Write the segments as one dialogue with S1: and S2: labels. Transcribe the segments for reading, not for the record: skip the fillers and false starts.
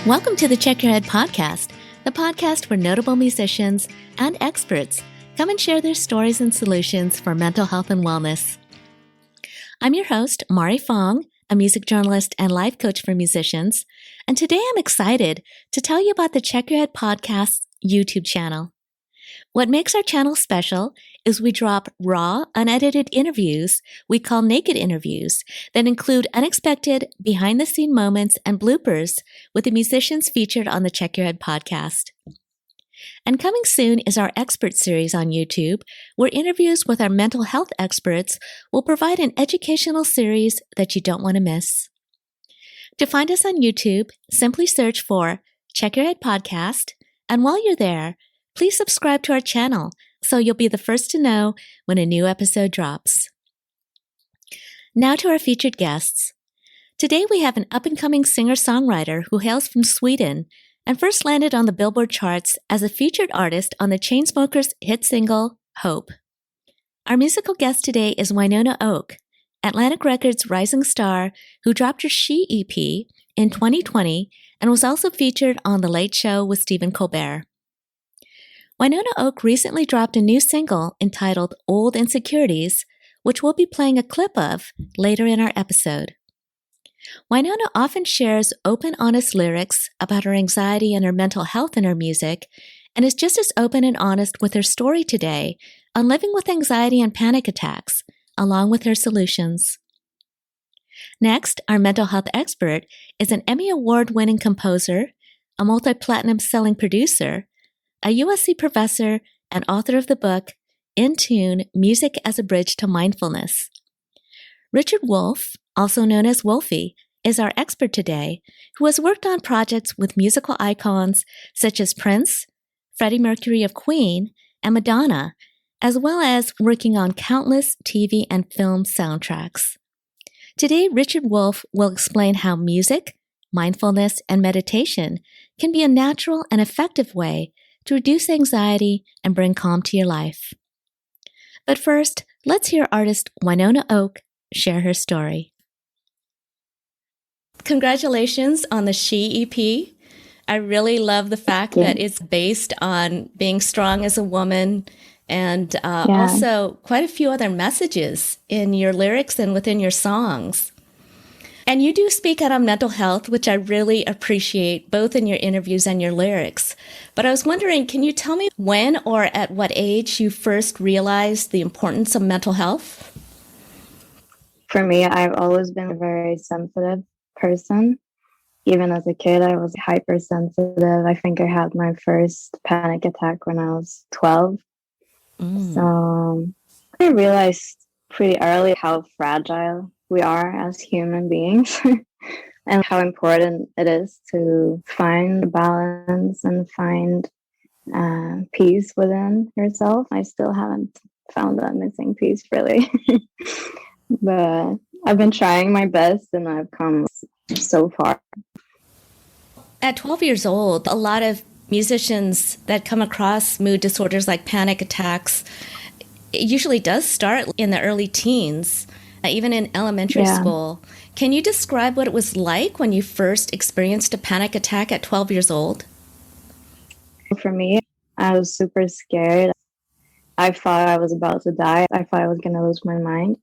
S1: Welcome to the Check Your Head podcast, the podcast where notable musicians and experts come and share their stories and solutions for mental health and wellness. I'm your host, Fong, a music journalist and life coach for musicians, and today I'm excited to tell you about the Check Your Head podcast's YouTube channel. What makes our channel special is we drop raw, unedited interviews we call naked interviews that include unexpected, behind-the-scene moments and bloopers with the musicians featured on the Check Your Head podcast. And coming soon is our expert series on YouTube, where interviews with our mental health experts will provide an educational series that you don't want to miss. To find us on YouTube, simply search for Check Your Head Podcast, and while you're there, please subscribe to our channel so you'll be the first to know when a new episode drops. Now to our featured guests. Today we have an up-and-coming singer-songwriter who hails from Sweden and first landed on the Billboard charts as a featured artist on the Chainsmokers' hit single, Hope. Our musical guest today is Winona Oak, Atlantic Records' rising star who dropped her She EP in 2020 and was also featured on The Late Show with Stephen Colbert. Winona Oak recently dropped a new single entitled Old Insecurities, which we'll be playing a clip of later in our episode. Winona often shares open, honest lyrics about her anxiety and her mental health in her music, and is just as open and honest with her story today on living with anxiety and panic attacks, along with her solutions. Next, our mental health expert is an Emmy Award-winning composer, a multi-platinum selling producer, a USC professor, and author of the book, In Tune, Music as a Bridge to Mindfulness. Richard Wolf, also known as Wolfie, is our expert today, who has worked on projects with musical icons such as Prince, Freddie Mercury of Queen, and Madonna, as well as working on countless TV and film soundtracks. Today, Richard Wolf will explain how music, mindfulness, and meditation can be a natural and effective way to reduce anxiety and bring calm to your life. But first, let's hear artist Winona Oak share her story. Congratulations on the She EP. I really love the fact that it's based on being strong as a woman and also quite a few other messages in your lyrics and within your songs. And you do speak out on mental health, which I really appreciate, both in your interviews and your lyrics. But I was wondering, can you tell me when or at what age you first realized the importance of mental health?
S2: For me, I've always been a very sensitive person. Even as a kid, I was hypersensitive. I think I had my first panic attack when I was 12. So I realized pretty early how fragile we are as human beings and how important it is to find balance and find peace within yourself. I still haven't found that missing piece, really. But I've been trying my best and I've come so far.
S1: At 12 years old, a lot of musicians that come across mood disorders like panic attacks, it usually does start in the early teens. Even in elementary school. Can you describe what it was like when you first experienced a panic attack at 12 years old?
S2: For me, I was super scared. I thought I was about to die. I thought I was going to lose my mind.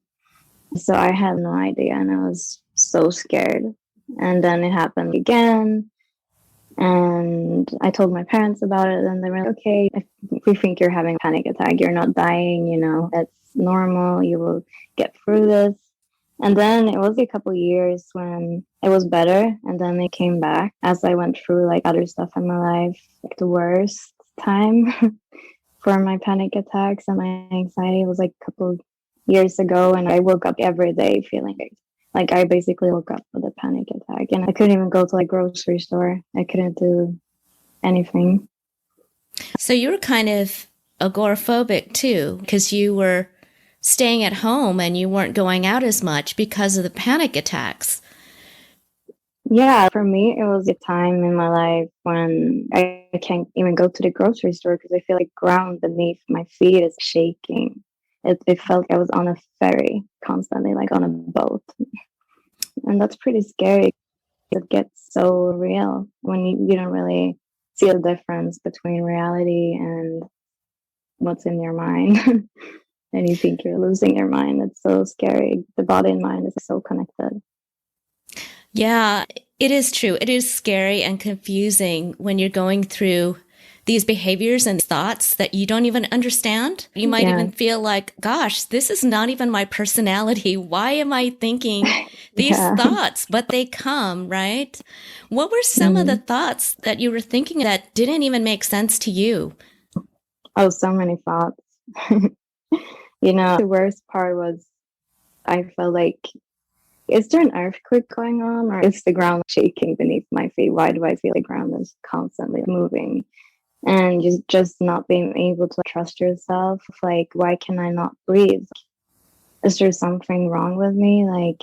S2: So I had no idea, and I was so scared. And then it happened again. And I told my parents about it, and they were like, okay, if we think you're having a panic attack, you're not dying, it's normal, you will get through this. And then it was a couple years when it was better, and then it came back as I went through like other stuff in my life. Like the worst time for my panic attacks and my anxiety was like a couple years ago, and I woke up every day feeling like I basically woke up with a panic attack, and I couldn't even go to like grocery store. I couldn't do anything.
S1: So you were kind of agoraphobic too, because you were staying at home and you weren't going out as much because of the panic attacks.
S2: Yeah, for me, it was a time in my life when I can't even go to the grocery store because I feel like ground beneath my feet is shaking. It felt like I was on a ferry constantly, like on a boat. And that's pretty scary. It gets so real. when you don't really see the difference between reality and what's in your mind. And you think you're losing your mind. It's so scary. The body and mind is so connected.
S1: Yeah, it is true. It is scary and confusing when you're going through these behaviors and thoughts that you don't even understand. You might even feel like, gosh, this is not even my personality. Why am I thinking these thoughts? But they come, right? What were some of the thoughts that you were thinking that didn't even make sense to you?
S2: Oh, so many thoughts. The worst part was I felt like, is there an earthquake going on, or is the ground shaking beneath my feet? Why do I feel like the ground is constantly moving? And just not being able to trust yourself. Like, why can I not breathe? Is there something wrong with me? Like,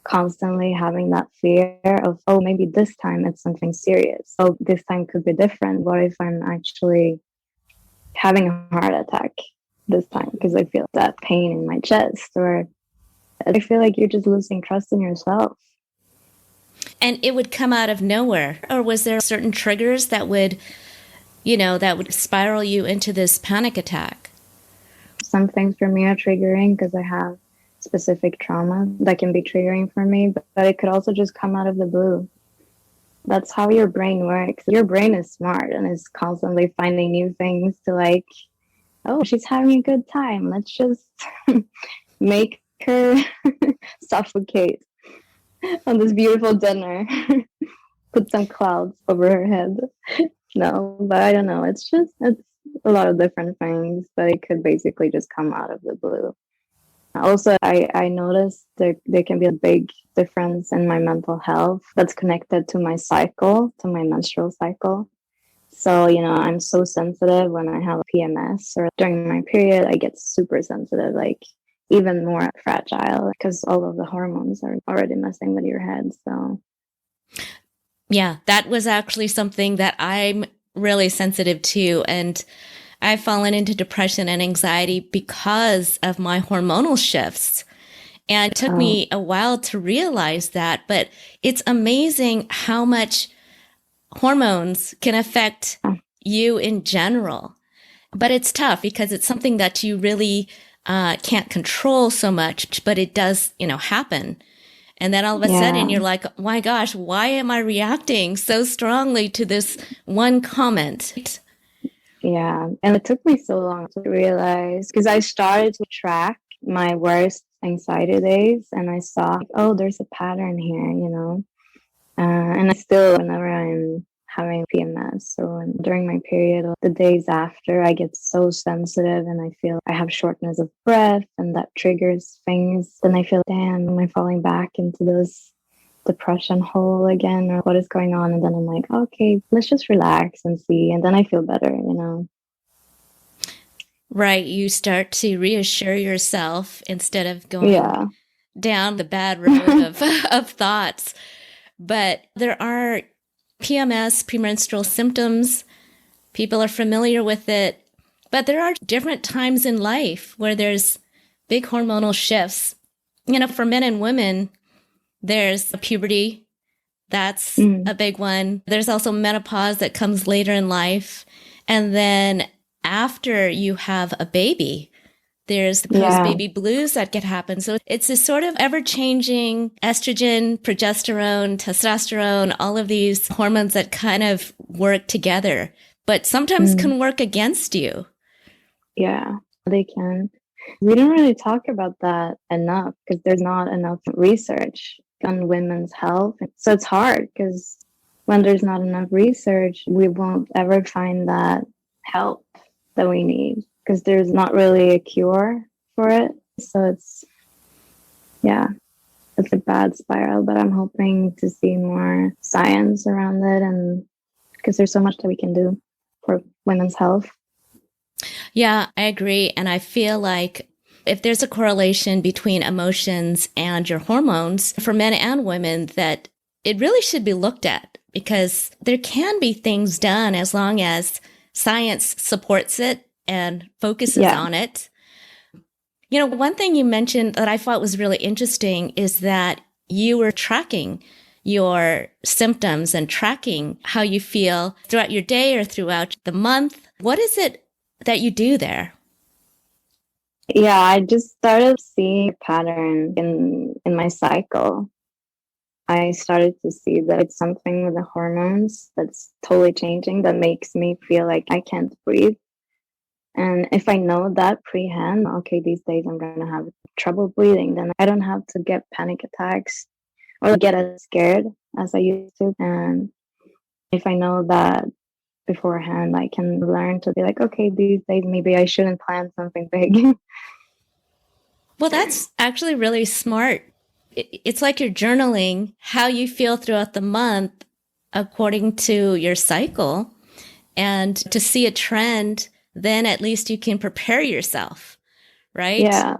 S2: constantly having that fear of, oh, maybe this time it's something serious. Oh, this time could be different. What if I'm actually having a heart attack this time because I feel that pain in my chest? Or I feel like you're just losing trust in yourself.
S1: And it would come out of nowhere? Or was there certain triggers that would spiral you into this panic attack?
S2: Some things for me are triggering because I have specific trauma that can be triggering for me, but it could also just come out of the blue. That's how your brain works. Your brain is smart and is constantly finding new things to, like, oh, she's having a good time. Let's just make her suffocate on this beautiful dinner. Put some clouds over her head. No, but I don't know. It's a lot of different things, but it could basically just come out of the blue. Also, I noticed there can be a big difference in my mental health that's connected to my cycle, to my menstrual cycle. So, I'm so sensitive when I have PMS, or during my period, I get super sensitive, like even more fragile, because all of the hormones are already messing with your head. So,
S1: yeah, that was actually something that I'm really sensitive to. And I've fallen into depression and anxiety because of my hormonal shifts. And it took me a while to realize that, but it's amazing how much hormones can affect you in general. But it's tough because it's something that you really can't control so much, but it does, happen. And then all of a sudden you're like, my gosh, why am I reacting so strongly to this one comment?
S2: Yeah. And it took me so long to realize, because I started to track my worst anxiety days and I saw, oh, there's a pattern here, and I still, whenever I'm having PMS or during my period or the days after, I get so sensitive and I feel I have shortness of breath and that triggers things. Then I feel, damn, am I falling back into this depression hole again, or what is going on? And then I'm like, okay, let's just relax and see. And then I feel better,
S1: Right. You start to reassure yourself instead of going down the bad road of thoughts. But there are PMS, premenstrual symptoms. People are familiar with it. But there are different times in life where there's big hormonal shifts. For men and women, there's puberty. That's a big one. There's also menopause that comes later in life. And then after you have a baby, there's the post-baby blues that can happen. So it's this sort of ever-changing estrogen, progesterone, testosterone, all of these hormones that kind of work together, but sometimes can work against you.
S2: Yeah, they can. We don't really talk about that enough because there's not enough research on women's health. So it's hard because when there's not enough research, we won't ever find that help that we need because there's not really a cure for it. So it's a bad spiral, but I'm hoping to see more science around it, and because there's so much that we can do for women's health.
S1: Yeah, I agree. And I feel like if there's a correlation between emotions and your hormones for men and women, that it really should be looked at, because there can be things done as long as science supports it and focuses on it. One thing you mentioned that I thought was really interesting is that you were tracking your symptoms and tracking how you feel throughout your day or throughout the month. What is it that you do there?
S2: Yeah, I just started seeing a pattern in my cycle. I started to see that it's something with the hormones that's totally changing that makes me feel like I can't breathe. And if I know that pre-hand, okay, these days I'm going to have trouble breathing, then I don't have to get panic attacks or get as scared as I used to. And if I know that beforehand, I can learn to be like, okay, these days maybe I shouldn't plan something big.
S1: Well, that's actually really smart. It's like you're journaling how you feel throughout the month according to your cycle. And to see a trend, then at least you can prepare yourself, right?
S2: Yeah.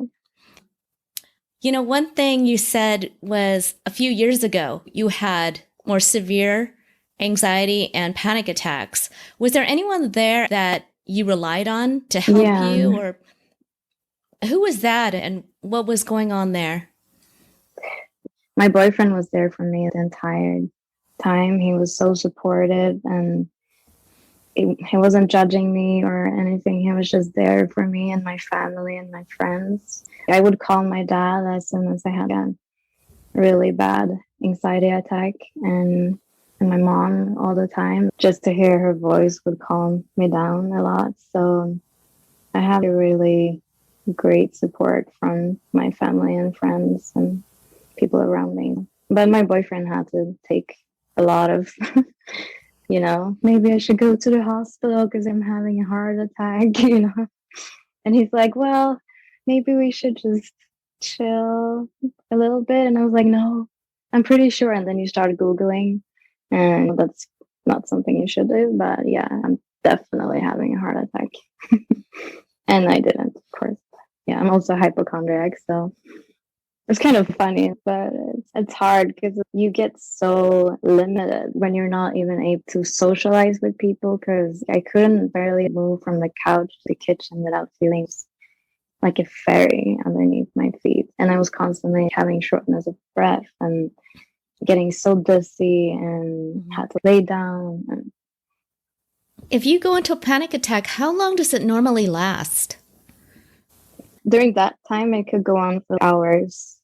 S1: You know, one thing you said was a few years ago, you had more severe anxiety and panic attacks. Was there anyone there that you relied on to help you, or who was that and what was going on there?
S2: My boyfriend was there for me the entire time. He was so supportive, and he wasn't judging me or anything. He was just there for me and my family and my friends. I would call my dad as soon as I had a really bad anxiety attack, and my mom all the time. Just to hear her voice would calm me down a lot. So I have a really great support from my family and friends and people around me. But my boyfriend had to take a lot of, maybe I should go to the hospital because I'm having a heart attack, And he's like, well, maybe we should just chill a little bit. And I was like, no, I'm pretty sure. And then you start Googling, and that's not something you should do. But yeah, I'm definitely having a heart attack. And I didn't, of course. Yeah, I'm also hypochondriac, so it's kind of funny, but it's hard because you get so limited when you're not even able to socialize with people, because I couldn't barely move from the couch to the kitchen without feeling like a fairy underneath my feet. And I was constantly having shortness of breath and getting so dizzy and had to lay down. And
S1: if you go into a panic attack, how long does it normally last?
S2: During that time, it could go on for hours,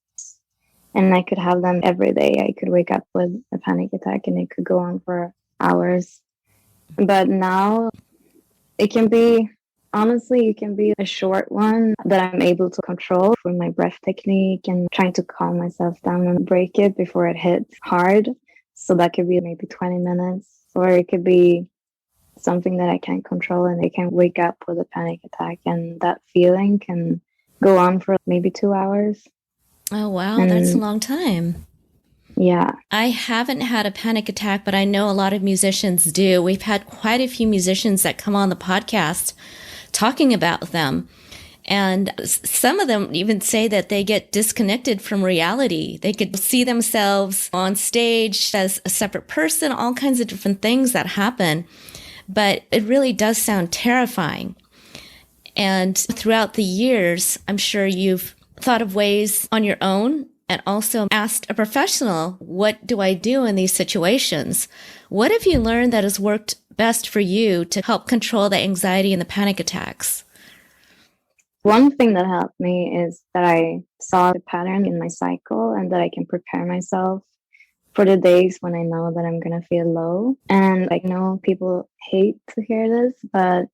S2: and I could have them every day. I could wake up with a panic attack and it could go on for hours. But now it can be a short one that I'm able to control with my breath technique and trying to calm myself down and break it before it hits hard. So that could be maybe 20 minutes, or it could be something that I can't control and I can wake up with a panic attack, and that feeling can go on for maybe 2 hours.
S1: Oh, wow. That's a long time.
S2: Yeah.
S1: I haven't had a panic attack, but I know a lot of musicians do. We've had quite a few musicians that come on the podcast talking about them. And some of them even say that they get disconnected from reality. They could see themselves on stage as a separate person, all kinds of different things that happen. But it really does sound terrifying. And throughout the years, I'm sure you've thought of ways on your own and also asked a professional, what do I do in these situations? What have you learned that has worked best for you to help control the anxiety and the panic attacks?
S2: One thing that helped me is that I saw the pattern in my cycle and that I can prepare myself for the days when I know that I'm going to feel low. And I know people hate to hear this, but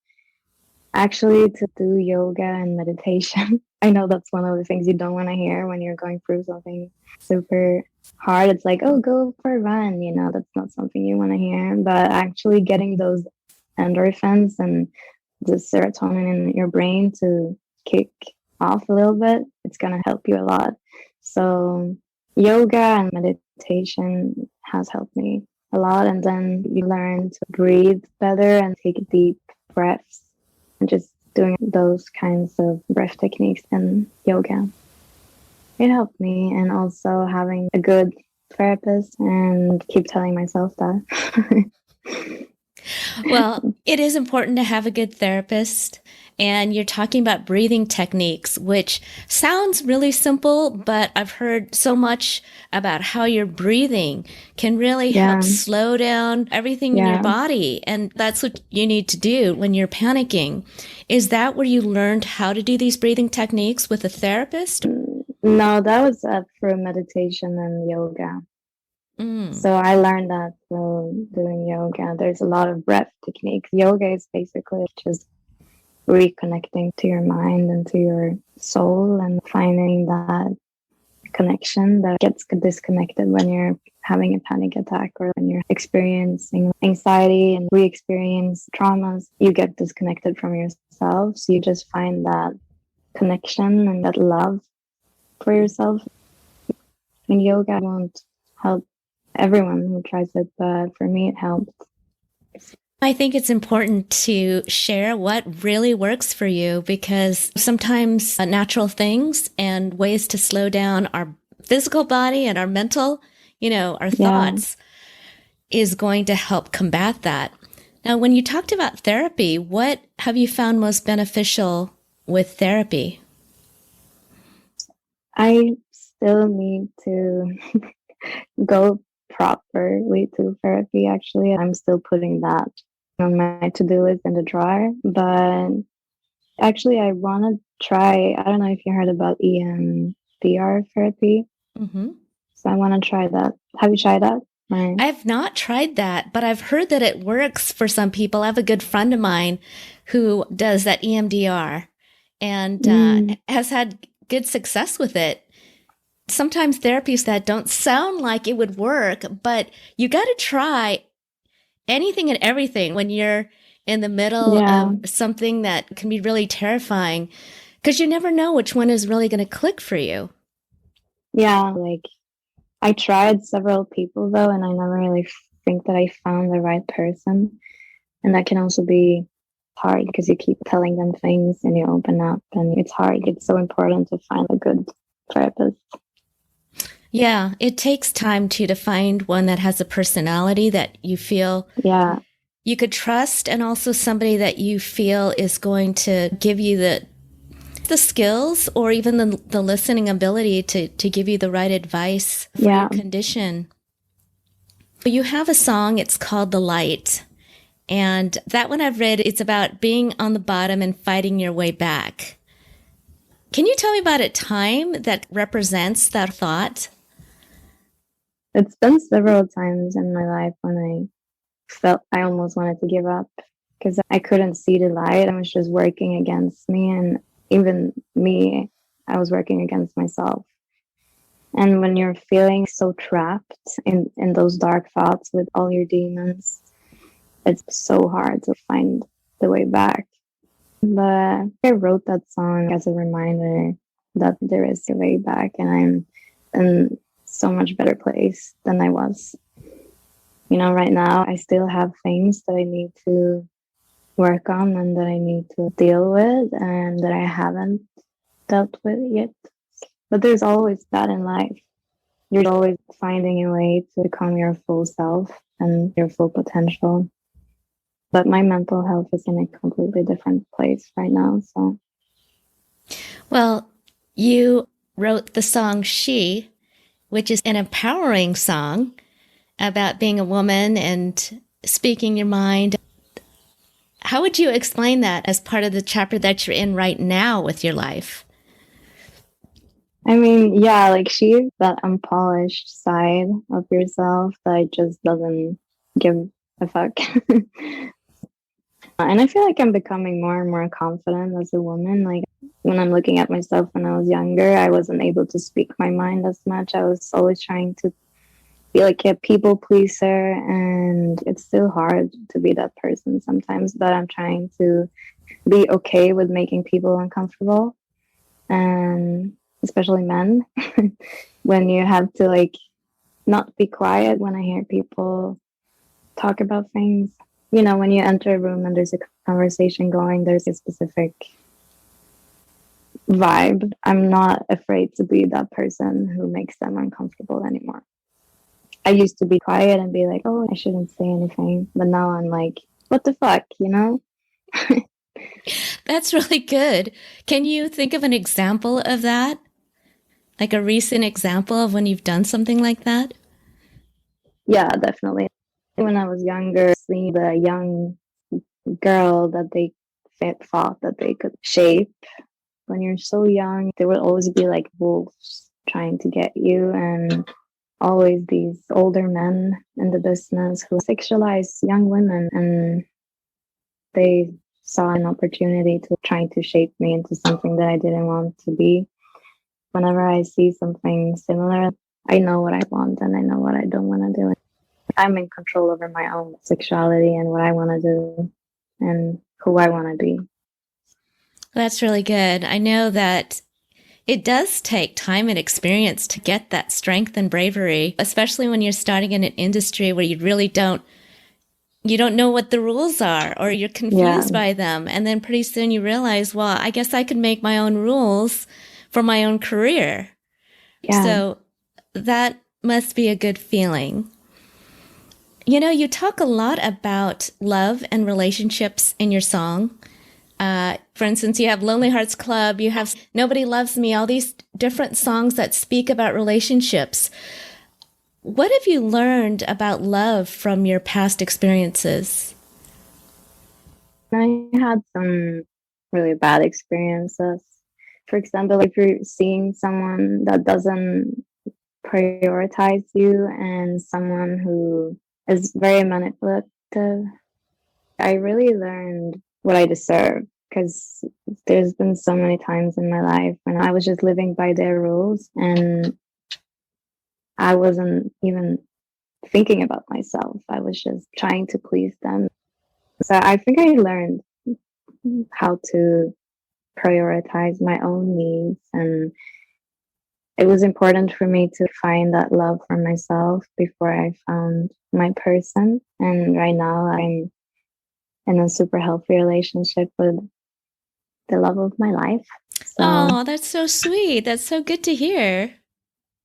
S2: actually to do yoga and meditation, I know that's one of the things you don't want to hear when you're going through something super hard. It's like, oh, go for a run, that's not something you want to hear. But actually getting those endorphins and the serotonin in your brain to kick off a little bit, it's going to help you a lot. So yoga and meditation has helped me a lot. And then you learn to breathe better and take deep breaths, and just doing those kinds of breath techniques in yoga. It helped me, and also having a good therapist and keep telling myself that.
S1: Well, it is important to have a good therapist. And you're talking about breathing techniques, which sounds really simple, but I've heard so much about how your breathing can really help
S2: Yeah,
S1: slow down everything in your
S2: yeah.
S1: body. And that's what you need to do when you're panicking. Is that where you learned how to do these breathing techniques with a therapist?
S2: No, that was for meditation and yoga.
S1: Mm.
S2: So I learned that through doing yoga. There's a lot of breath techniques. Yoga is basically just reconnecting to your mind and to your soul and finding that connection that gets disconnected when you're having a panic attack or when you're experiencing anxiety and re-experience traumas. You get disconnected from yourself. So you just find that connection and that love for yourself. And yoga won't help everyone who tries it, but for me, it helped.
S1: I think it's important to share what really works for you because sometimes natural things and ways to slow down our physical body and our mental, our
S2: Yeah.
S1: thoughts is going to help combat that. Now, when you talked about therapy, what have you found most beneficial with therapy?
S2: I still need to go properly to therapy, actually. I'm still putting that on my to-do list in the drawer. But actually, I want to try, I don't know if you heard about EMDR therapy.
S1: Mm-hmm.
S2: So I want to try that. Have you tried that? Or...
S1: I've not tried that, but I've heard that it works for some people. I have a good friend of mine who does that EMDR and has had good success with it. Sometimes therapies that don't sound like it would work, but you got to try anything and everything when you're in the middle
S2: Yeah.
S1: of something that can be really terrifying because you never know which one is really going to click for you.
S2: Yeah, like I tried several people though, and I never really think that I found the right person. And that can also be hard because you keep telling them things and you open up, and it's hard. It's so important to find a good therapist.
S1: Yeah, it takes time to find one that has a personality that you feel
S2: Yeah,
S1: you could trust and also somebody that you feel is going to give you the skills or even the listening ability to give you the right advice for
S2: yeah.
S1: your condition. You have a song, it's called The Light. And that one I've read, it's about being on the bottom and fighting your way back. Can you tell me about a time that represents that thought?
S2: It's been several times in my life when I felt I almost wanted to give up because I couldn't see the light. I was just working against me, and even me, I was working against myself. And when you're feeling so trapped in those dark thoughts with all your demons, it's so hard to find the way back. But I wrote that song as a reminder that there is a way back, and I'm in so much better place than I was. Right now I still have things that I need to work on and that I need to deal with and that I haven't dealt with yet. But there's always that in life. You're always finding a way to become your full self and your full potential. But my mental health is in a completely different place right now. So,
S1: Well, you wrote the song She, which is an empowering song about being a woman and speaking your mind. How would you explain that as part of the chapter that you're in right now with your life?
S2: I mean, yeah, like she's that unpolished side of yourself that just doesn't give a fuck. And I feel like I'm becoming more and more confident as a woman. Like when I'm looking at myself when I was younger, I wasn't able to speak my mind as much. I was always trying to be like a people pleaser, and it's still hard to be that person sometimes, but I'm trying to be okay with making people uncomfortable, and especially men. When you have to like not be quiet when I hear people talk about things. When you enter a room and there's a conversation going, there's a specific vibe. I'm not afraid to be that person who makes them uncomfortable anymore. I used to be quiet and be like, oh, I shouldn't say anything. But now I'm like, what the fuck, you know?
S1: That's really good. Can you think of an example of that? Like a recent example of when you've done something like that?
S2: Yeah, definitely. When I was younger, seeing the young girl that they thought that they could shape. When you're so young, there will always be like wolves trying to get you, and always these older men in the business who sexualize young women, and they saw an opportunity to try to shape me into something that I didn't want to be. Whenever I see something similar, I know what I want and I know what I don't want to do. I'm in control over my own sexuality and what I want to do and who I want to be.
S1: That's really good. I know that it does take time and experience to get that strength and bravery, especially when you're starting in an industry where you really don't know what the rules are, or you're confused by them. And then pretty soon you realize, well, I guess I could make my own rules for my own career. Yeah. So that must be a good feeling. You know, you talk a lot about love and relationships in your song. For instance, you have Lonely Hearts Club, you have Nobody Loves Me, all these different songs that speak about relationships. What have you learned about love from your past experiences?
S2: I had some really bad experiences. For example, if you're seeing someone that doesn't prioritize you and someone who is very manipulative, I really learned what I deserve, because there's been so many times in my life when I was just living by their rules and I wasn't even thinking about myself. I was just trying to please them. So I think I learned how to prioritize my own needs, and it was important for me to find that love for myself before I found my person. And right now I'm in a super healthy relationship with the love of my life.
S1: So, oh, that's so sweet. That's so good to hear.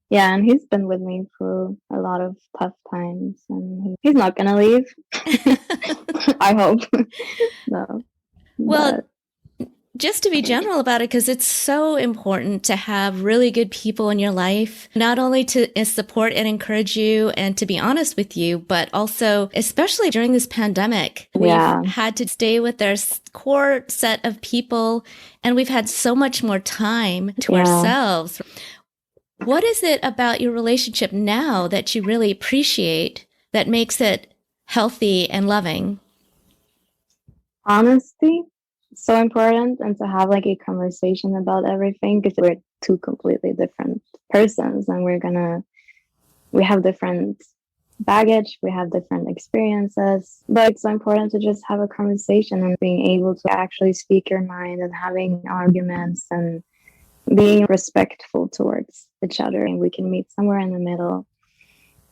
S2: Yeah, and he's been with me through a lot of tough times, and he's not gonna leave. I hope. No.
S1: Well, just to be general about it, because it's so important to have really good people in your life, not only to support and encourage you and to be honest with you, but also, especially during this pandemic, we've had to stay with our core set of people, and we've had so much more time to ourselves. What is it about your relationship now that you really appreciate that makes it healthy and loving?
S2: Honesty. So important, and to have like a conversation about everything, because we're two completely different persons and we have different baggage, we have different experiences, but it's so important to just have a conversation and being able to actually speak your mind and having arguments and being respectful towards each other, and we can meet somewhere in the middle.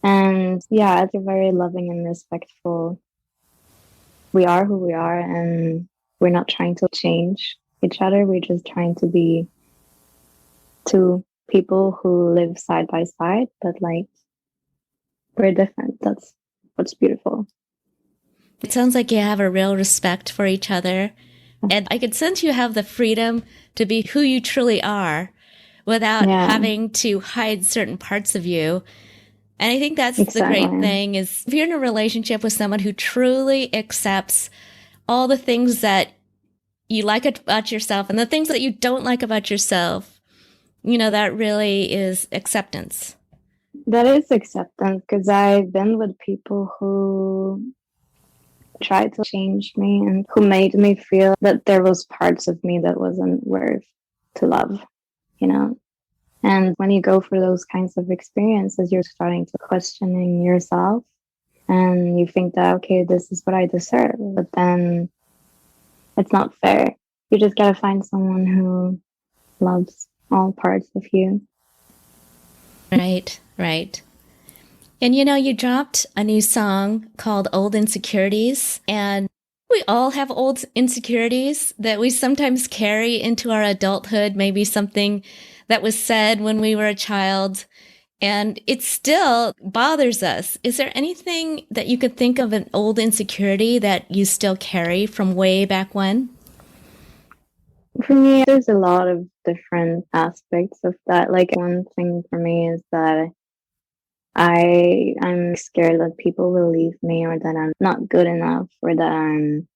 S2: And yeah, it's a very loving and respectful. We are who we are, and we're not trying to change each other. We're just trying to be two people who live side by side, but like we're different. That's what's beautiful.
S1: It sounds like you have a real respect for each other. And I could sense you have the freedom to be who you truly are without having to hide certain parts of you. And I think that's the great thing, is if you're in a relationship with someone who truly accepts all the things that you like about yourself and the things that you don't like about yourself, you know, that really is acceptance.
S2: That is acceptance, because I've been with people who tried to change me and who made me feel that there was parts of me that wasn't worth to love, you know? And when you go for those kinds of experiences, you're starting to questioning yourself, and you think that, okay, this is what I deserve. But then it's not fair. You just got to find someone who loves all parts of you.
S1: Right, right. And you know, you dropped a new song called Old Insecurities, and we all have old insecurities that we sometimes carry into our adulthood, maybe something that was said when we were a child. And it still bothers us. Is there anything that you could think of, an old insecurity that you still carry from way back when?
S2: For me, there's a lot of different aspects of that. Like one thing for me is that I'm scared that people will leave me, or that I'm not good enough, or that I'm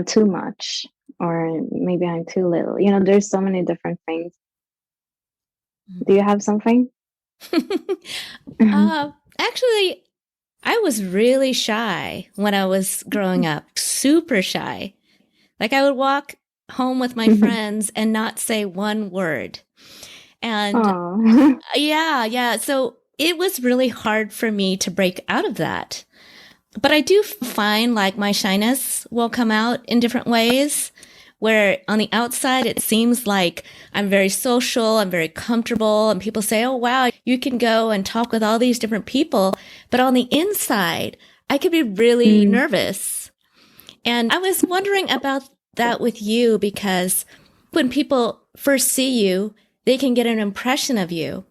S2: too much, or maybe I'm too little. You know, there's so many different things. Do you have something?
S1: Actually, I was really shy when I was growing up, super shy. Like I would walk home with my friends and not say one word. And yeah. So it was really hard for me to break out of that. But I do find like my shyness will come out in different ways, where on the outside, it seems like I'm very social, I'm very comfortable, and people say, oh, wow, you can go and talk with all these different people. But on the inside, I could be really nervous. And I was wondering about that with you, because when people first see you, they can get an impression of you.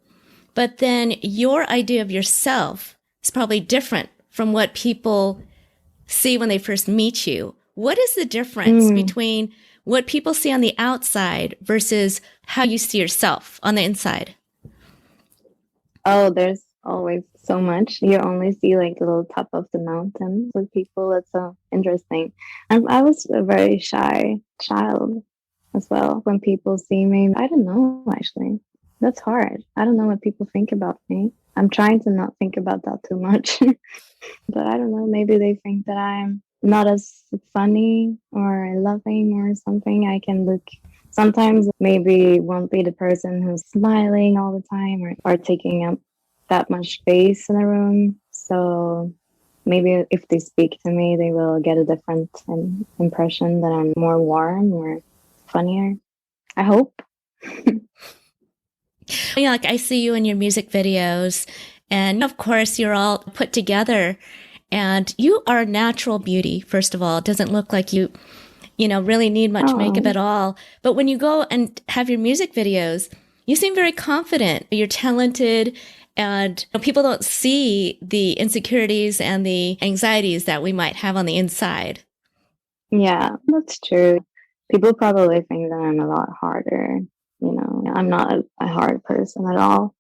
S1: But then your idea of yourself is probably different from what people see when they first meet you. What is the difference between what people see on the outside versus how you see yourself on the inside?
S2: Oh, there's always so much. You only see like the little top of the mountain with people. It's so interesting. And I was a very shy child as well. When people see me, I don't know, actually. That's hard. I don't know what people think about me. I'm trying to not think about that too much. But I don't know, maybe they think that I'm not as funny or loving or something. I can look, sometimes maybe won't be the person who's smiling all the time, or taking up that much space in a room. So maybe if they speak to me, they will get a different impression, that I'm more warm or funnier. I hope.
S1: Yeah, like I see you in your music videos, and of course you're all put together, and you are natural beauty. First of all, it doesn't look like you really need much makeup at all. But when you go and have your music videos, you seem very confident. You're talented, and people don't see the insecurities and the anxieties that we might have on the inside.
S2: Yeah, that's true. People probably think that I'm a lot harder. I'm not a hard person at all.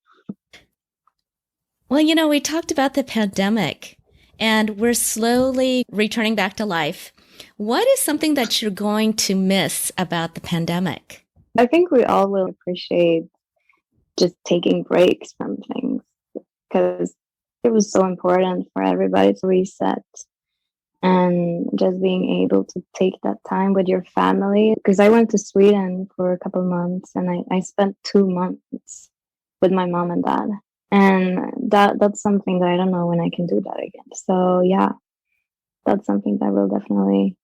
S1: Well, we talked about the pandemic, and we're slowly returning back to life. What is something that you're going to miss about the pandemic?
S2: I think we all will appreciate just taking breaks from things, because it was so important for everybody to reset, and just being able to take that time with your family. Because I went to Sweden for a couple of months, and I spent 2 months with my mom and dad. And that's something that I don't know when I can do that again. So yeah, that's something that will definitely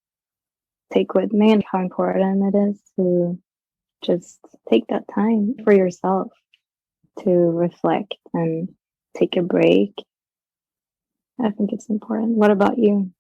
S2: take with me, and how important it is to just take that time for yourself to reflect and take a break. I think it's important. What about you?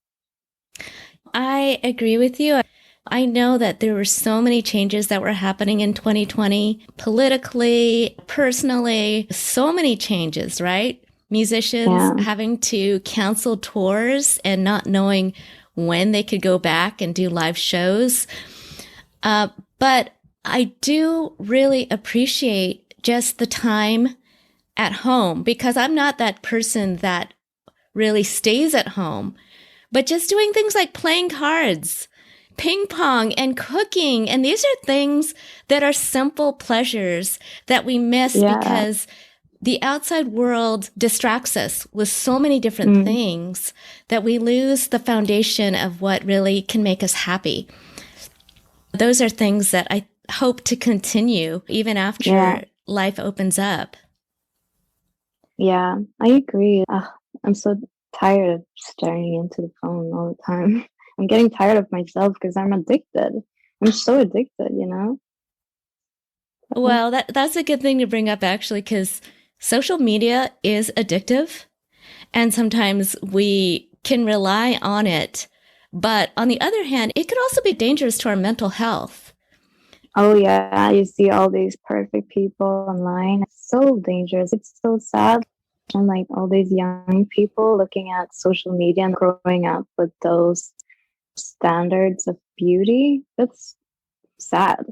S1: I agree with you. I know that there were so many changes that were happening in 2020, politically, personally, so many changes, right? Musicians having to cancel tours and not knowing when they could go back and do live shows. But I do really appreciate just the time at home, because I'm not that person that really stays at home, but just doing things like playing cards, ping pong, and cooking. And these are things that are simple pleasures that we miss because the outside world distracts us with so many different things that we lose the foundation of what really can make us happy. Those are things that I hope to continue even after life opens up.
S2: Yeah, I agree. I'm so tired of staring into the phone all the time. I'm getting tired of myself because I'm addicted. I'm so addicted,
S1: Well, that's a good thing to bring up, actually, because social media is addictive, and sometimes we can rely on it. But on the other hand, it could also be dangerous to our mental health.
S2: Oh yeah, you see all these perfect people online. It's so dangerous. It's so sad. And like all these young people looking at social media and growing up with those standards of beauty. That's sad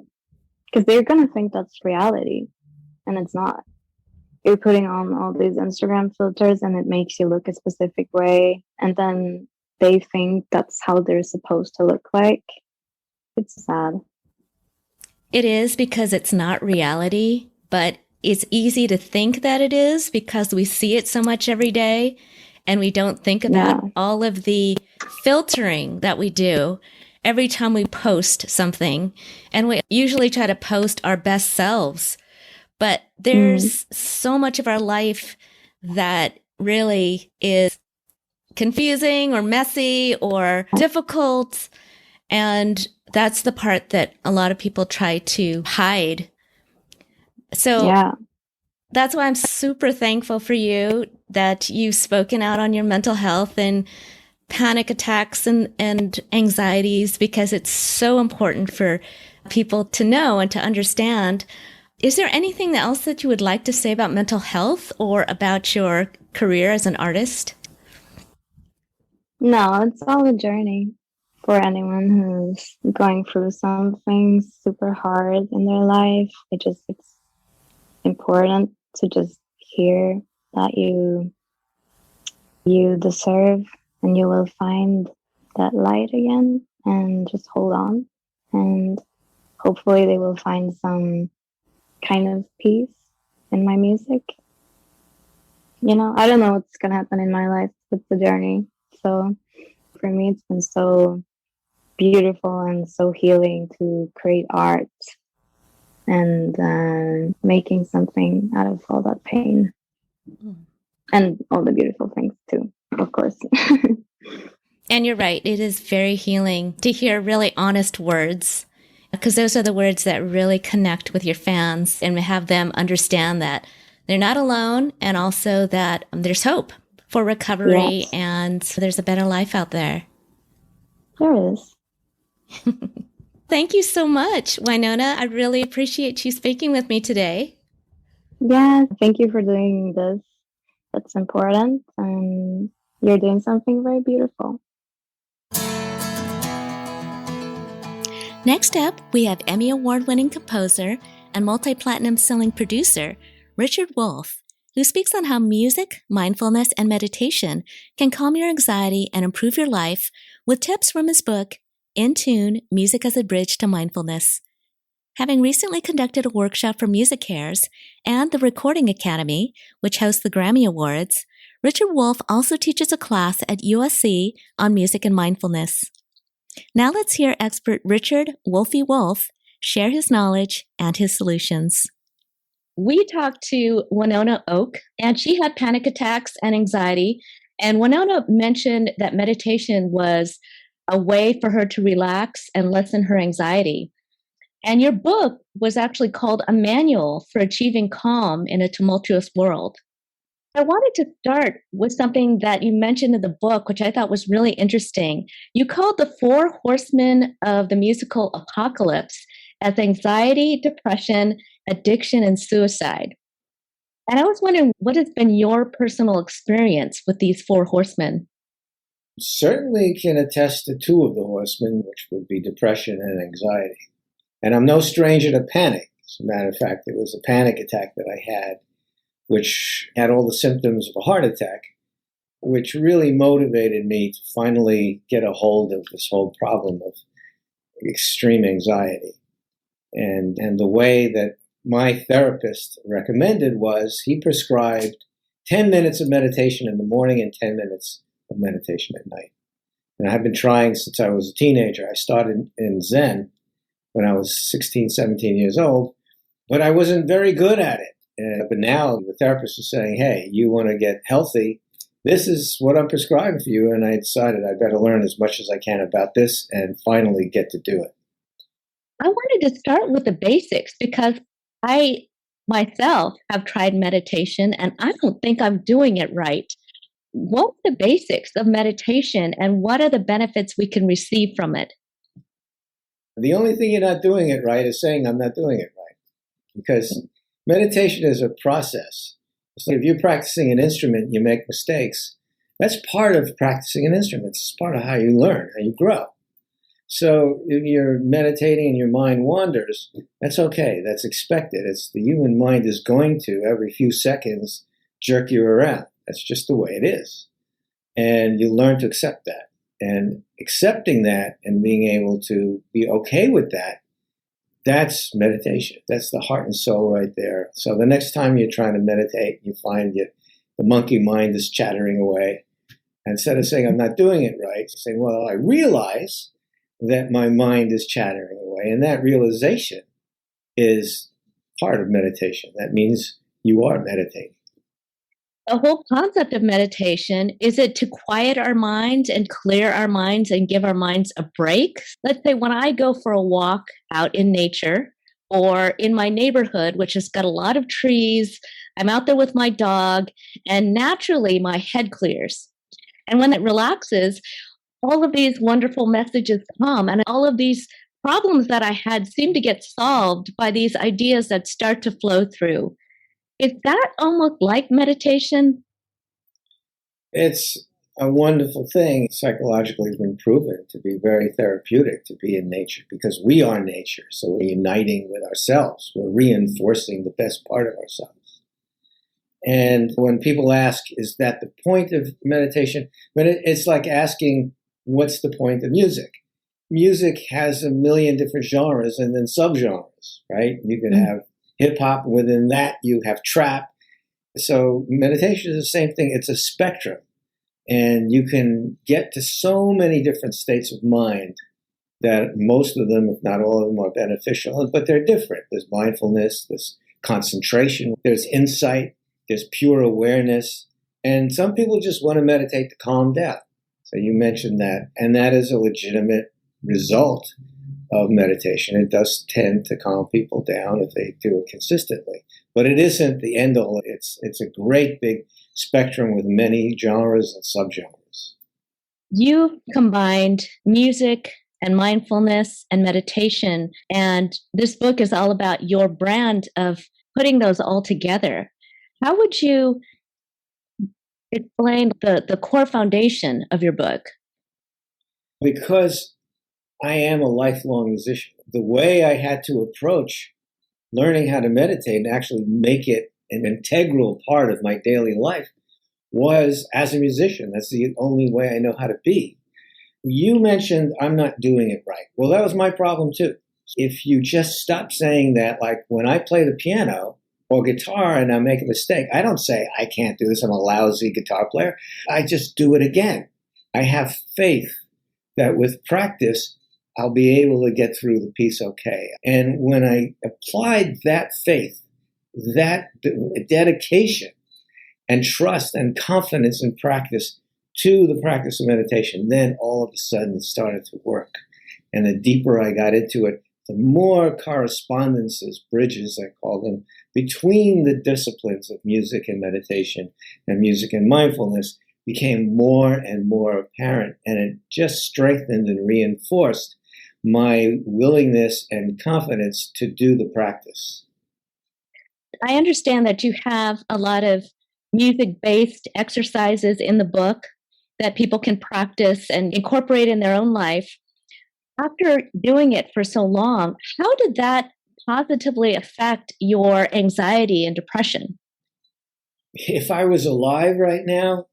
S2: because they're gonna think that's reality, and it's not. You're putting on all these Instagram filters, and it makes you look a specific way, and then they think that's how they're supposed to look like. It's sad.
S1: It is because it's not reality, but it's easy to think that it is because we see it so much every day and we don't think about all of the filtering that we do every time we post something. And we usually try to post our best selves, but there's so much of our life that really is confusing or messy or difficult. And that's the part that a lot of people try to hide. So that's why I'm super thankful for you that you've spoken out on your mental health and panic attacks and anxieties, because it's so important for people to know and to understand. Is there anything else that you would like to say about mental health or about your career as an artist?
S2: No, it's all a journey for anyone who's going through something super hard in their life. It's important to just hear that you deserve, and you will find that light again, and just hold on, and hopefully they will find some kind of peace in my music. I don't know what's gonna happen in my life. It's a journey. So for me, it's been so beautiful and so healing to create art and making something out of all that pain and all the beautiful things too, of course.
S1: And you're right. It is very healing to hear really honest words, because those are the words that really connect with your fans and have them understand that they're not alone, and also that there's hope for recovery and there's a better life out there.
S2: There is.
S1: Thank you so much, Winona. I really appreciate you speaking with me today.
S2: Yeah, thank you for doing this. That's important, and you're doing something very beautiful.
S1: Next up, we have Emmy Award-winning composer and multi-platinum selling producer, Richard Wolf, who speaks on how music, mindfulness, and meditation can calm your anxiety and improve your life with tips from his book, In Tune, Music as a Bridge to Mindfulness. Having recently conducted a workshop for Music Cares and the Recording Academy, which hosts the Grammy Awards, Richard Wolf also teaches a class at USC on music and mindfulness. Now let's hear expert Richard Wolfie Wolf share his knowledge and his solutions. We talked to Winona Oak, and she had panic attacks and anxiety. And Winona mentioned that meditation was a way for her to relax and lessen her anxiety. And your book was actually called A Manual for Achieving Calm in a Tumultuous World. I wanted to start with something that you mentioned in the book, which I thought was really interesting. You called the 4 horsemen of the musical apocalypse as anxiety, depression, addiction, and suicide. And I was wondering, what has been your personal experience with these 4 horsemen?
S3: Certainly can attest to 2 of the horsemen, which would be depression and anxiety. And I'm no stranger to panic. As a matter of fact, it was a panic attack that I had, which had all the symptoms of a heart attack, which really motivated me to finally get a hold of this whole problem of extreme anxiety. And the way that my therapist recommended was he prescribed 10 minutes of meditation in the morning and 10 minutes of meditation at night. And I've been trying since I was a teenager. I started in Zen when I was 16, 17 years old, but I wasn't very good at it. But now the therapist is saying, hey, you want to get healthy, this is what I'm prescribing for you. And I decided I better learn as much as I can about this and finally get to do it.
S1: I wanted to start with the basics because I myself have tried meditation and I don't think I'm doing it right. What are the basics of meditation and what are the benefits we can receive from it?
S3: The only thing you're not doing it right is saying, I'm not doing it right. Because meditation is a process. So if you're practicing an instrument, you make mistakes. That's part of practicing an instrument. It's part of how you learn, how you grow. So if you're meditating and your mind wanders, that's okay. That's expected. It's the human mind is going to, every few seconds, jerk you around. That's just the way it is. And you learn to accept that. And accepting that and being able to be okay with that, that's meditation. That's the heart and soul right there. So the next time you're trying to meditate, you find the monkey mind is chattering away. Instead of saying, I'm not doing it right, saying, well, I realize that my mind is chattering away. And that realization is part of meditation. That means you are meditating.
S1: The whole concept of meditation, is it to quiet our minds and clear our minds and give our minds a break? Let's say when I go for a walk out in nature or in my neighborhood, which has got a lot of trees, I'm out there with my dog, and naturally my head clears. And when it relaxes, all of these wonderful messages come, and all of these problems that I had seem to get solved by these ideas that start to flow through. Is that almost like meditation?
S3: It's a wonderful thing. Psychologically, it's been proven to be very therapeutic to be in nature because we are nature. So we're uniting with ourselves. We're reinforcing the best part of ourselves. And when people ask, is that the point of meditation? But it's like asking, what's the point of music? Music has a million different genres and then subgenres, right? You can have hip-hop, within that you have trap. So meditation is the same thing. It's a spectrum. And you can get to so many different states of mind that most of them, if not all of them, are beneficial. But they're different. There's mindfulness, there's concentration, there's insight, there's pure awareness. And some people just want to meditate to calm down. So you mentioned that. And that is a legitimate result of meditation. It does tend to calm people down if they do it consistently. But it isn't the end all. It's a great big spectrum with many genres and subgenres.
S1: You combined music and mindfulness and meditation, and this book is all about your brand of putting those all together. How would you explain the core foundation of your book?
S3: Because I am a lifelong musician. The way I had to approach learning how to meditate and actually make it an integral part of my daily life was as a musician. That's the only way I know how to be. You mentioned I'm not doing it right. Well, that was my problem too. If you just stop saying that, like when I play the piano or guitar and I make a mistake, I don't say I can't do this, I'm a lousy guitar player. I just do it again. I have faith that with practice, I'll be able to get through the piece okay. And when I applied that faith, that dedication and trust and confidence in practice to the practice of meditation, then all of a sudden it started to work. And the deeper I got into it, the more correspondences, bridges I call them, between the disciplines of music and meditation and music and mindfulness became more and more apparent. And it just strengthened and reinforced my willingness and confidence to do the practice.
S1: I understand that you have a lot of music-based exercises in the book that people can practice and incorporate in their own life. After doing it for so long, how did that positively affect your anxiety and depression?
S3: If I was alive right now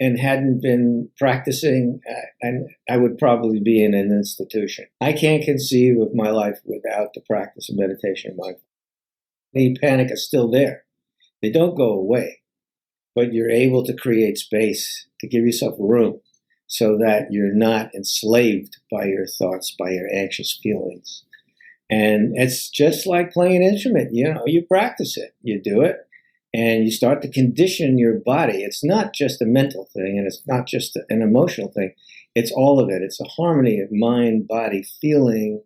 S3: and hadn't been practicing, I would probably be in an institution. I can't conceive of my life without the practice of meditation and mindfulness. The panic is still there. They don't go away, but you're able to create space to give yourself room so that you're not enslaved by your thoughts, by your anxious feelings. And it's just like playing an instrument. You practice it, you do it, and you start to condition your body. It's not just a mental thing, and it's not just an emotional thing. It's all of it. It's a harmony of mind, body, feeling,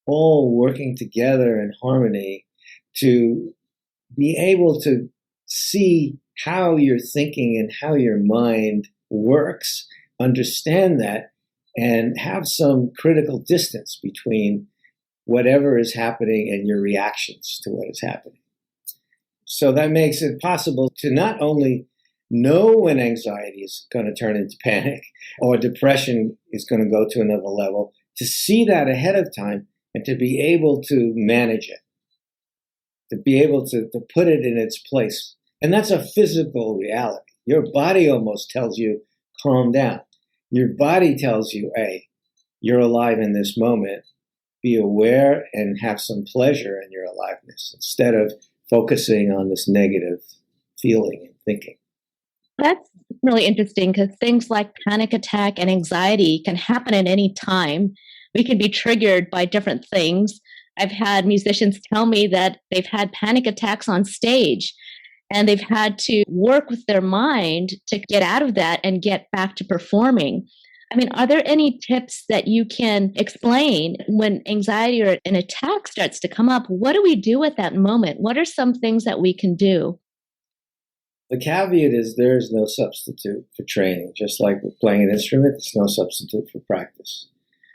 S3: all working together in harmony to be able to see how your thinking and how your mind works, understand that, and have some critical distance between whatever is happening and your reactions to what is happening. So that makes it possible to not only know when anxiety is going to turn into panic or depression is going to go to another level, to see that ahead of time and to be able to manage it, to be able to put it in its place. And that's a physical reality. Your body almost tells you, calm down. Your body tells you, hey, you're alive in this moment. Be aware and have some pleasure in your aliveness instead of focusing on this negative feeling and thinking.
S1: That's really interesting because things like panic attack and anxiety can happen at any time. We can be triggered by different things. I've had musicians tell me that they've had panic attacks on stage and they've had to work with their mind to get out of that and get back to performing. I mean, are there any tips that you can explain when anxiety or an attack starts to come up? What do we do at that moment? What are some things that we can do?
S3: The caveat is there is no substitute for training. Just like with playing an instrument, there's no substitute for practice.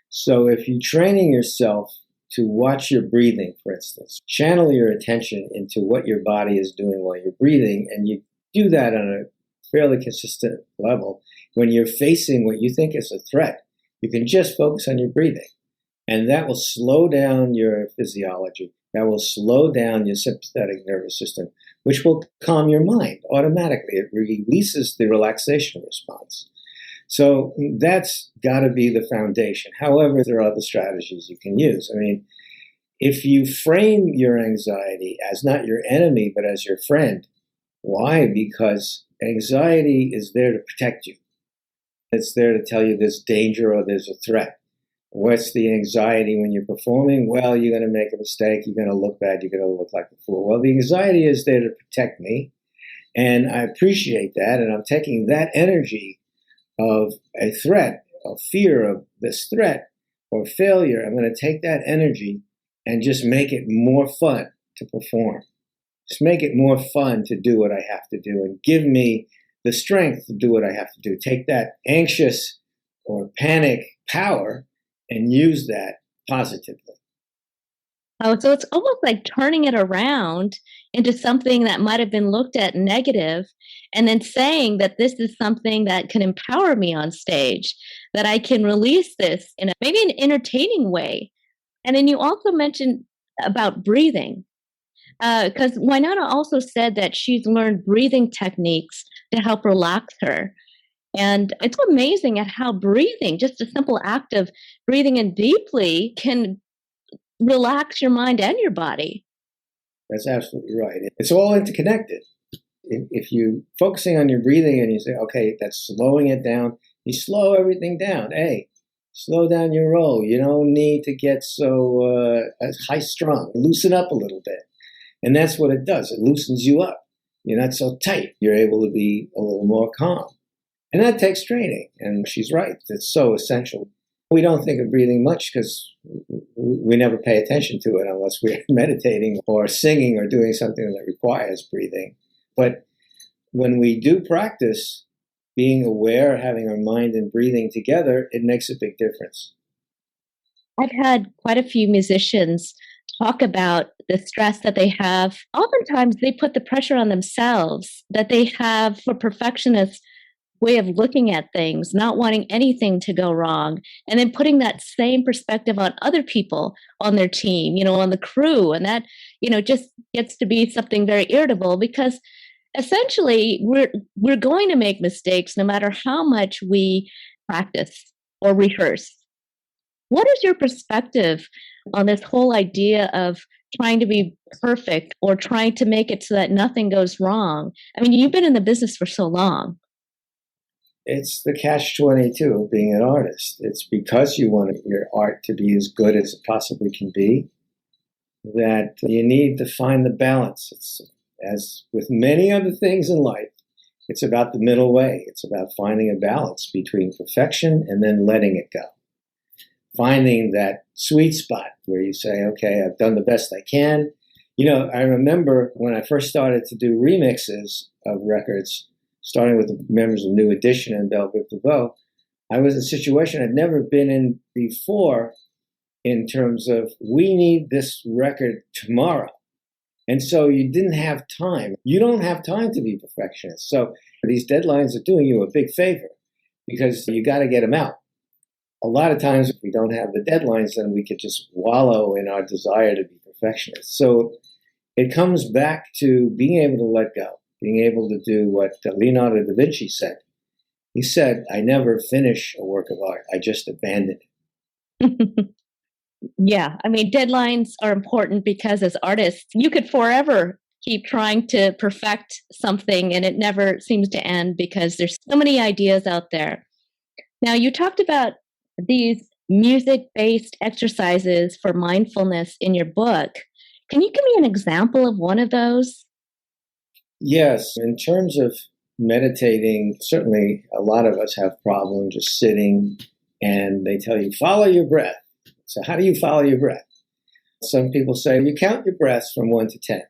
S3: So if you're training yourself to watch your breathing, for instance, channel your attention into what your body is doing while you're breathing, and you do that on a fairly consistent level, when you're facing what you think is a threat, you can just focus on your breathing. And that will slow down your physiology. That will slow down your sympathetic nervous system, which will calm your mind automatically. It releases the relaxation response. So that's got to be the foundation. However, there are other strategies you can use. I mean, if you frame your anxiety as not your enemy, but as your friend, why? Because anxiety is there to protect you. It's there to tell you there's danger or there's a threat. What's the anxiety when you're performing? Well, you're going to make a mistake. You're going to look bad. You're going to look like a fool. Well, the anxiety is there to protect me. And I appreciate that. And I'm taking that energy of a threat, of fear of this threat or failure. I'm going to take that energy and just make it more fun to perform. Just make it more fun to do what I have to do and give me the strength to do what I have to do. Take that anxious or panic power and use that positively.
S1: Oh, so it's almost like turning it around into something that might have been looked at negative and then saying that this is something that can empower me on stage, that I can release this in maybe an entertaining way. And then you also mentioned about breathing, because Winona also said that she's learned breathing techniques to help relax her. And it's amazing at how breathing, just a simple act of breathing in deeply, can relax your mind and your body.
S3: That's absolutely right. It's all interconnected. If you're focusing on your breathing and you say, okay, that's slowing it down, you slow everything down. Hey, slow down your roll. You don't need to get so high strung. Loosen up a little bit. And that's what it does. It loosens you up. You're not so tight. You're able to be a little more calm. And that takes training. And she's right. It's so essential. We don't think of breathing much because we never pay attention to it unless we're meditating or singing or doing something that requires breathing. But when we do practice being aware, having our mind and breathing together, it makes a big difference.
S1: I've had quite a few musicians talk about the stress that they have. Oftentimes they put the pressure on themselves that they have for perfectionist way of looking at things, not wanting anything to go wrong, and then putting that same perspective on other people on their team, on the crew. And that, just gets to be something very irritable because essentially we're going to make mistakes no matter how much we practice or rehearse. What is your perspective on this whole idea of trying to be perfect or trying to make it so that nothing goes wrong? I mean, you've been in the business for so long.
S3: It's the catch-22 of being an artist. It's because you want your art to be as good as it possibly can be that you need to find the balance. It's, as with many other things in life, it's about the middle way. It's about finding a balance between perfection and then letting it go. Finding that sweet spot where you say, okay, I've done the best I can. I remember when I first started to do remixes of records, starting with the members of New Edition and Belle Biv DeVoe, I was in a situation I'd never been in before in terms of we need this record tomorrow. And so you didn't have time. You don't have time to be perfectionist. So these deadlines are doing you a big favor because you got to get them out. A lot of times if we don't have the deadlines, then we could just wallow in our desire to be perfectionists. So it comes back to being able to let go, being able to do what Leonardo da Vinci said. He said, I never finish a work of art. I just abandon it.
S1: Yeah. I mean, deadlines are important because as artists, you could forever keep trying to perfect something and it never seems to end because there's so many ideas out there. Now, you talked about these music-based exercises for mindfulness in your book. Can you give me an example of one of those?
S3: Yes. In terms of meditating, certainly a lot of us have problems just sitting and they tell you, follow your breath. So how do you follow your breath? Some people say you count your breaths from 1 to 10.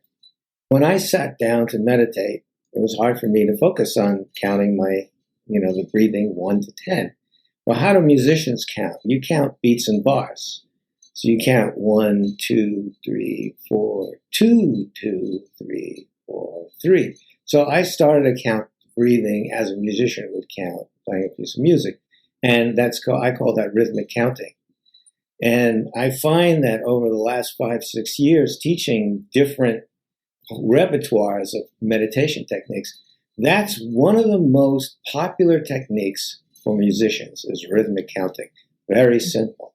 S3: When I sat down to meditate, it was hard for me to focus on counting the breathing 1 to 10. Well, how do musicians count? You count beats and bars. So you count 1, 2, 3, 4, 2, 2, 3, 4, 3. So I started to count breathing as a musician would count playing a piece of music. And I call that rhythmic counting. And I find that over the last 5-6 years, teaching different repertoires of meditation techniques, that's one of the most popular techniques for musicians is rhythmic counting. Very simple.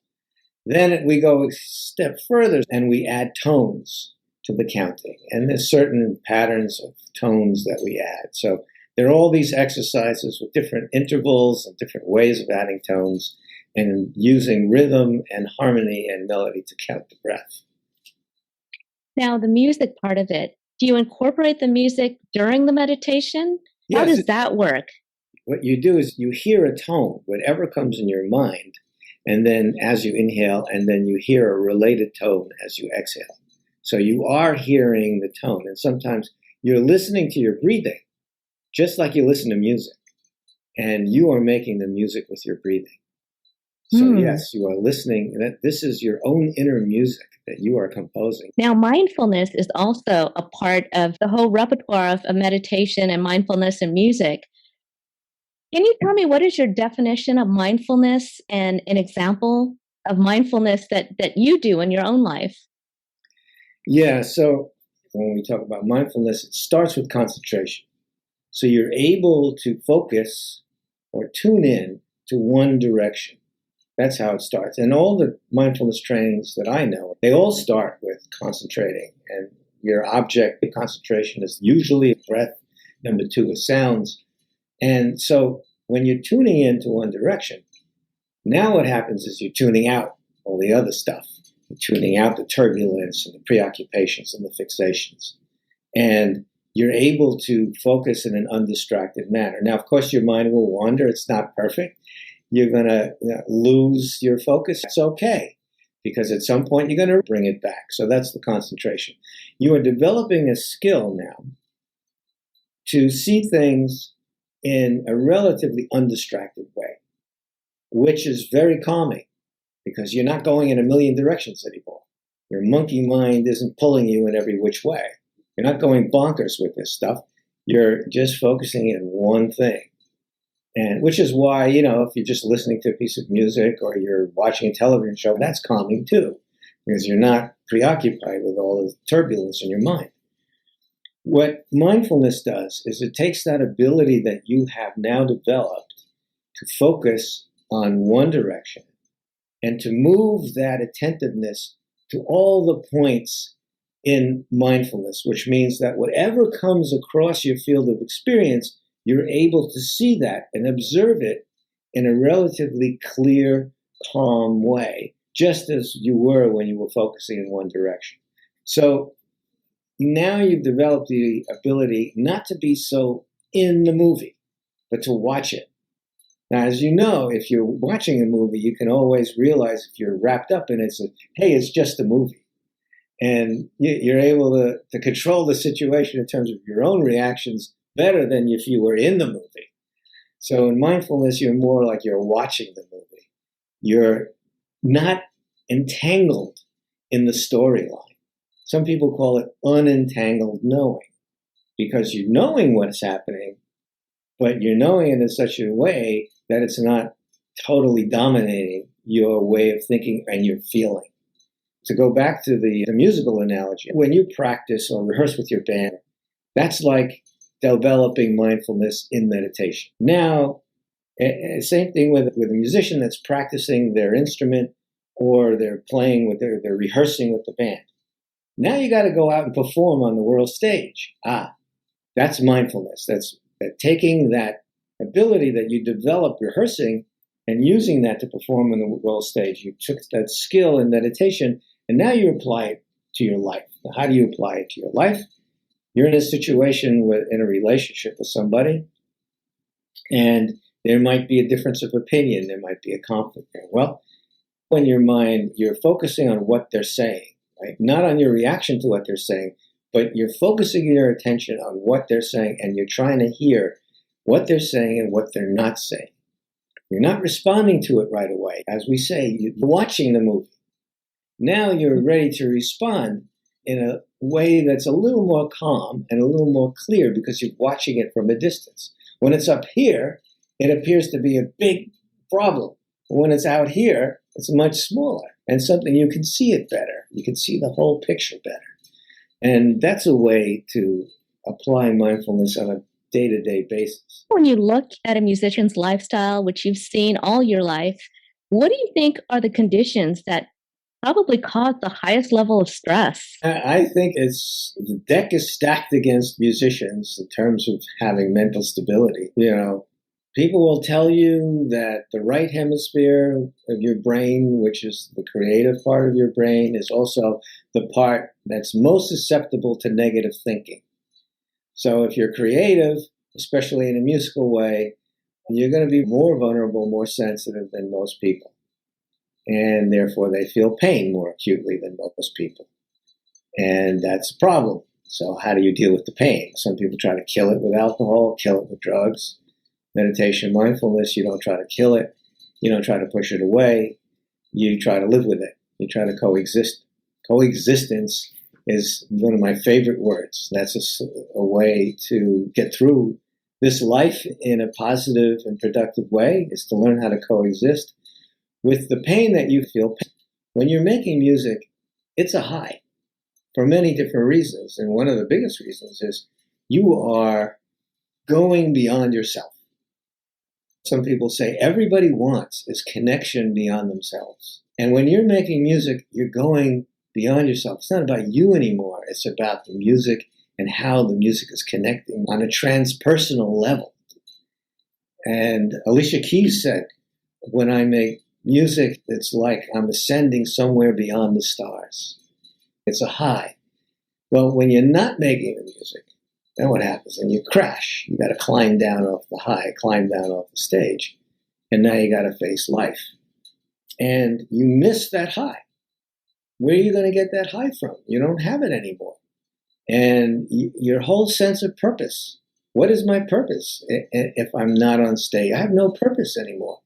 S3: Then we go a step further and we add tones to the counting. And there's certain patterns of tones that we add. So there are all these exercises with different intervals and different ways of adding tones and using rhythm and harmony and melody to count the breath.
S1: Now, the music part of it, do you incorporate the music during the meditation? How does that work?
S3: What you do is you hear a tone, whatever comes in your mind, and then as you inhale, and then you hear a related tone as you exhale. So you are hearing the tone, and sometimes you're listening to your breathing, just like you listen to music, and you are making the music with your breathing. So yes, you are listening. This is your own inner music that you are composing.
S1: Now, mindfulness is also a part of the whole repertoire of meditation and mindfulness and music. Can you tell me what is your definition of mindfulness and an example of mindfulness that you do in your own life?
S3: Yeah, so when we talk about mindfulness, it starts with concentration. So you're able to focus or tune in to one direction. That's how it starts. And all the mindfulness trainings that I know, they all start with concentrating. And your object of concentration is usually breath. Number 2 is sounds. And so when you're tuning into one direction, now what happens is you're tuning out all the other stuff. You're tuning out the turbulence and the preoccupations and the fixations. And you're able to focus in an undistracted manner. Now, of course, your mind will wander. It's not perfect. You're going to lose your focus. It's okay, because at some point you're going to bring it back. So that's the concentration. You are developing a skill now to see things in a relatively undistracted way, which is very calming because you're not going in a million directions anymore. Your monkey mind isn't pulling you in every which way. You're not going bonkers with this stuff. You're just focusing in one thing. And which is why, if you're just listening to a piece of music or you're watching a television show, that's calming too, because you're not preoccupied with all the turbulence in your mind. What mindfulness does is it takes that ability that you have now developed to focus on one direction and to move that attentiveness to all the points in mindfulness, which means that whatever comes across your field of experience, you're able to see that and observe it in a relatively clear, calm way, just as you were when you were focusing in one direction. So now you've developed the ability not to be so in the movie, but to watch it. Now, as you know, if you're watching a movie, you can always realize if you're wrapped up in it, hey, it's just a movie. And you're able to control the situation in terms of your own reactions better than if you were in the movie. So in mindfulness, you're more like you're watching the movie. You're not entangled in the storyline. Some people call it unentangled knowing, because you're knowing what's happening, but you're knowing it in such a way that it's not totally dominating your way of thinking and your feeling. To go back to the musical analogy, when you practice or rehearse with your band, that's like developing mindfulness in meditation. Now, same thing with a musician that's practicing their instrument, or they're playing with they're rehearsing with the band. Now you got to go out and perform on the world stage. That's mindfulness. That's taking that ability that you develop rehearsing and using that to perform on the world stage. You took that skill in meditation, and now you apply it to your life. Now, how do you apply it to your life? You're in a situation in a relationship with somebody, and there might be a difference of opinion. There might be a conflict there. Well, when you're focusing on what they're saying, right? Not on your reaction to what they're saying, but you're focusing your attention on what they're saying, and you're trying to hear what they're saying and what they're not saying. You're not responding to it right away. As we say, you're watching the movie. Now you're ready to respond in a way that's a little more calm and a little more clear, because you're watching it from a distance. When it's up here, it appears to be a big problem. When it's out here, it's much smaller and something you can see it better. You can see the whole picture better. And that's a way to apply mindfulness on a day-to-day basis.
S1: When you look at a musician's lifestyle, which you've seen all your life, what do you think are the conditions that probably cause the highest level of stress?
S3: I think the deck is stacked against musicians in terms of having mental stability. People will tell you that the right hemisphere of your brain, which is the creative part of your brain, is also the part that's most susceptible to negative thinking. So if you're creative, especially in a musical way, you're going to be more vulnerable, more sensitive than most people. And therefore they feel pain more acutely than most people. And that's a problem. So how do you deal with the pain? Some people try to kill it with alcohol, kill it with drugs. Meditation, mindfulness, you don't try to kill it. You don't try to push it away. You try to live with it. You try to coexist. Coexistence is one of my favorite words. That's a way to get through this life in a positive and productive way, is to learn how to coexist with the pain that you feel. When you're making music, it's a high for many different reasons. And one of the biggest reasons is you are going beyond yourself. Some people say everybody wants is connection beyond themselves. And when you're making music, you're going beyond yourself. It's not about you anymore. It's about the music and how the music is connecting on a transpersonal level. And Alicia Keys said, when I make music, it's like I'm ascending somewhere beyond the stars. It's a high. Well, when you're not making the music, then what happens? And you crash. You got to climb down off the high, climb down off the stage. And now you got to face life. And you miss that high. Where are you going to get that high from? You don't have it anymore. And your whole sense of purpose. What is my purpose if I'm not on stage? I have no purpose anymore.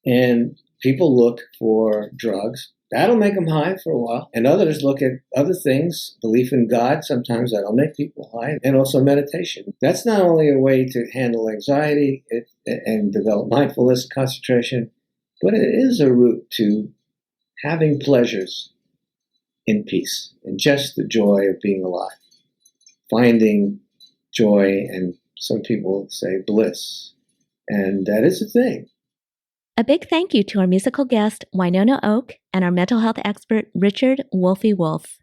S3: And people look for drugs. That'll make them high for a while. And others look at other things, belief in God. Sometimes that'll make people high. And also meditation. That's not only a way to handle anxiety and develop mindfulness and concentration, but it is a route to having pleasures in peace and just the joy of being alive. Finding joy, and some people say bliss. And that is a thing.
S1: A big thank you to our musical guest, Winona Oak, and our mental health expert, Richard Wolfie Wolf.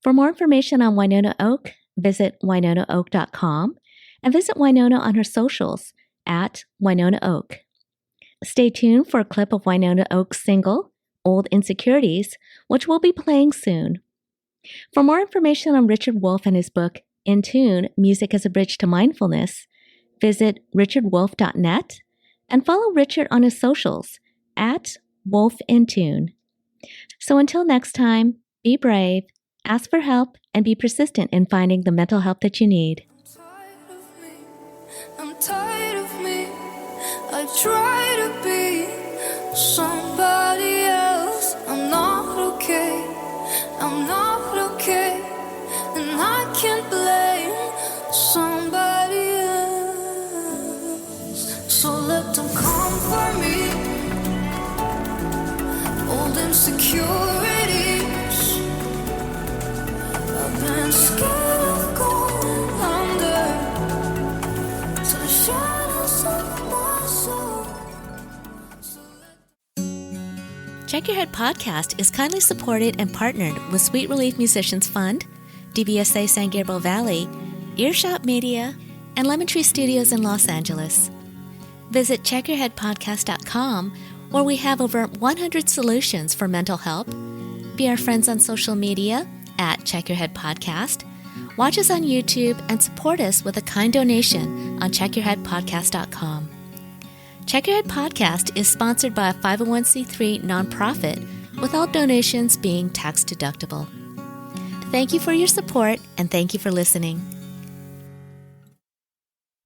S1: For more information on Winona Oak, visit winonaoak.com and visit Winona on her socials at Winona Oak. Stay tuned for a clip of Winona Oak's single, Old Insecurities, which will be playing soon. For more information on Richard Wolf and his book, In Tune, Music as a Bridge to Mindfulness, visit richardwolf.net and follow Richard on his socials at WolfInTune. So until next time, be brave, ask for help, and be persistent in finding the mental help that you need.
S4: I'm tired of me. try to be somebody else. I'm not okay, I'm not okay, and I can't blame somebody else. So let them come for me, old insecurities. I've been scared of going under to the shadows of my soul.
S1: Check Your Head podcast is kindly supported and partnered with Sweet Relief Musicians Fund, DBSA San Gabriel Valley, Earshot Media, and Lemon Tree Studios in Los Angeles. Visit checkyourheadpodcast.com, where we have over 100 solutions for mental health. Be our friends on social media at Check Your Head Podcast. Watch us on YouTube and support us with a kind donation on checkyourheadpodcast.com. Check Your Head Podcast is sponsored by a 501c3 nonprofit, with all donations being tax deductible. Thank you for your support, and thank you for listening.